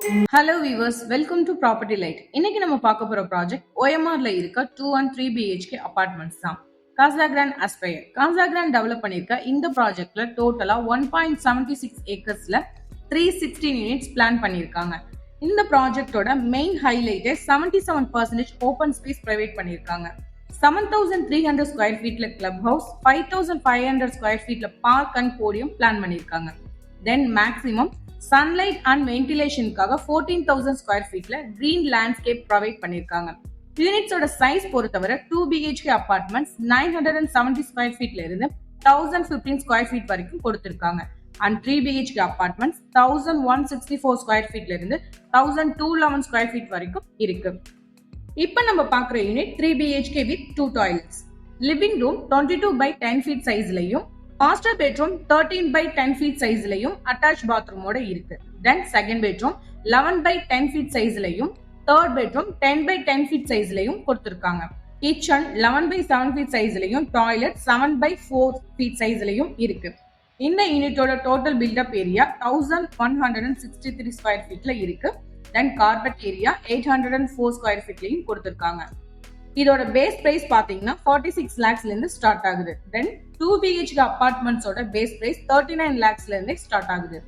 Hello viewers, welcome to property light. இன்னைக்கு நம்ம பார்க்க போற ப்ராஜெக்ட் OMRல இருக்க 2 and 3 BHK அபார்ட்மெண்ட்ஸ் தான். காசா கிராண்ட் அஸ்பயர் காசா கிராண்ட் டெவலப் பண்ணிருக்க இந்த ப்ராஜெக்ட்ல டோட்டலா 1.76 ஏக்கர்ஸ்ல 316 யூனிட்ஸ் பிளான் பண்ணிருக்காங்க. இந்த ப்ராஜெக்டோட மெயின் ஹைலைட்டே 77% ஓபன் ஸ்பேஸ் ப்ரைவேட் பண்ணிருக்காங்க. 7300 ஸ்கொயர் ஃபீட்ல கிளப் ஹவுஸ், 5500 ஸ்கொயர் ஃபீட்ல பார்க் அண்ட் போடியம் பிளான் பண்ணிருக்காங்க. தென் மேக்ஸிமம் சன்லைட் அண்ட் வென்டிலேஷனுக்காக 14,000 ஸ்கொயர் ஃபீட்ல கிரீன் லேண்ட்ஸ்கேப் ப்ரொவைட் பண்ணிருக்காங்க. யூனிட்ஸோட சைஸ் பொறுத்தவரை 2 BHK அபார்ட்மெண்ட்ஸ் 970 ஸ்கொயர் ஃபீட்ல இருந்து 1015 ஸ்கொயர் ஃபீட் வரைக்கும் கொடுத்திருக்காங்க. அண்ட் 3 BHK அபார்ட்மெண்ட்ஸ் 1164 ஸ்கொயர் ஃபீட்ல இருந்து 1211 ஸ்கொயர் ஃபீட் வரைக்கும் இருக்கு. இப்போ நம்ம பார்க்குற unit 3 BHK with 2 toilets. Living room 22 by 10 feet சைஸ்லயும், மாஸ்டர் பெட்ரூம் 13 by 10 ஃபீட் சைஸ்லயும் அட்டாச் பாத்ரூமோட இருக்கு. Then second bedroom 11 by 10 feet சைஸ்லயும், தேர்ட் பெட்ரூம் 10 by 10 ஃபீட் சைஸ்லயும் கொடுத்திருக்காங்க. கிச்சன் 11 by 7 ஃபீட் சைஸ்லயும், டாய்லெட் 7 by 4 ஃபீட் சைஸ்லயும் இருக்கு. இந்த யூனிட்டோட டோட்டல் பில்டப் ஏரியா 1163 ஸ்கொயர் ஃபீட்ல இருக்கு. தென் கார்பெட் ஏரியா 804 ஸ்கொயர் ஃபீட்லயும் கொடுத்திருக்காங்க. இதோட பேஸ் பிரைஸ் பாத்தீங்கன்னா 46 lakhsல இருந்து ஸ்டார்ட் ஆகுது. தென் 2 BHK அபார்ட்மெண்ட்ஸோட பேஸ் பிரைஸ் 39 lakhsல இருந்து ஸ்டார்ட் ஆகுது.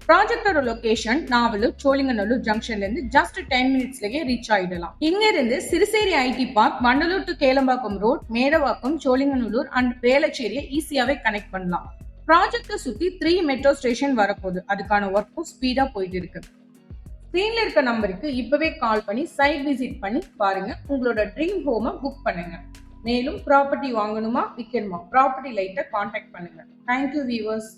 ப்ராஜெக்டோட லொகேஷன் நாவலூர் சோழிங்கநல்லூர் ஜங்ஷன்ல இருந்து ஜஸ்ட் 10 மினிட்ஸ்லயே ரீச் ஆயிடலாம். இங்க இருந்து Siruseri IT park, Vandalur to Kelambakkam road, Medavakkam, Sholinganallur and வேளச்சேரியை ஈஸியாவே கனெக்ட் பண்ணலாம். ப்ராஜெக்டை சுத்தி 3 மெட்ரோ ஸ்டேஷன் வரப்போகுது. அதுக்கான ஒர்க்கும் ஸ்பீடா போயிட்டு இருக்கு. ஸ்கிரீன்ல இருக்க நம்பருக்கு இப்பவே கால் பண்ணி சைட் விசிட் பண்ணி பாருங்க. உங்களோட ட்ரீம் ஹோமை புக் பண்ணுங்க. மேலும் ப்ராப்பர்ட்டி வாங்கணுமா விற்கணுமா, ப்ராப்பர்ட்டி லைட்டை கான்டாக்ட் பண்ணுங்க. Thank you viewers.